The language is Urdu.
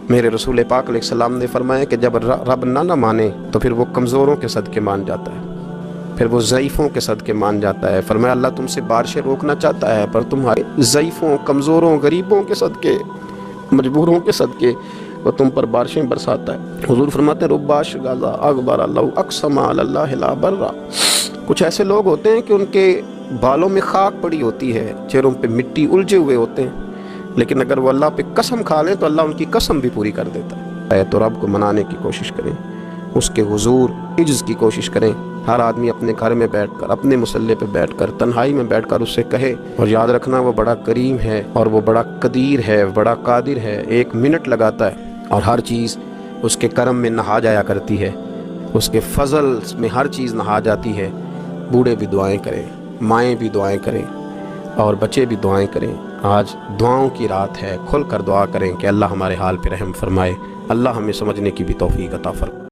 میرے رسول پاک علیہ السلام نے فرمایا کہ جب رب نہ مانے تو پھر وہ کمزوروں کے صدقے مان جاتا ہے، پھر وہ ضعیفوں کے صدقے مان جاتا ہے۔ فرمایا اللہ تم سے بارشیں روکنا چاہتا ہے، پر تمہارے ضعیفوں، کمزوروں، غریبوں کے صدقے، مجبوروں کے صدقے وہ تم پر بارشیں برساتا ہے۔ حضور فرماتے ہیں رب اشغالا اغبر اللہ اقسم علی اللہ لا برا، کچھ ایسے لوگ ہوتے ہیں کہ ان کے بالوں میں خاک پڑی ہوتی ہے، چہروں پہ مٹی الجھے ہوئے ہوتے ہیں، لیکن اگر وہ اللہ پہ قسم کھا لیں تو اللہ ان کی قسم بھی پوری کر دیتا ہے۔ تو رب کو منانے کی کوشش کریں، اس کے حضور عجز کی کوشش کریں۔ ہر آدمی اپنے گھر میں بیٹھ کر، اپنے مصلے پہ بیٹھ کر، تنہائی میں بیٹھ کر اس سے کہے، اور یاد رکھنا وہ بڑا کریم ہے اور وہ بڑا قدیر ہے، بڑا قادر ہے۔ 1 منٹ لگاتا ہے اور ہر چیز اس کے کرم میں نہا جایا کرتی ہے، اس کے فضل میں ہر چیز نہا جاتی ہے۔ بوڑھے بھی دعائیں کریں، مائیں بھی دعائیں کریں، اور بچے بھی دعائیں کریں۔ آج دعاؤں کی رات ہے، کھل کر دعا کریں کہ اللہ ہمارے حال پہ رحم فرمائے، اللہ ہمیں سمجھنے کی بھی توفیق عطا فرمائے۔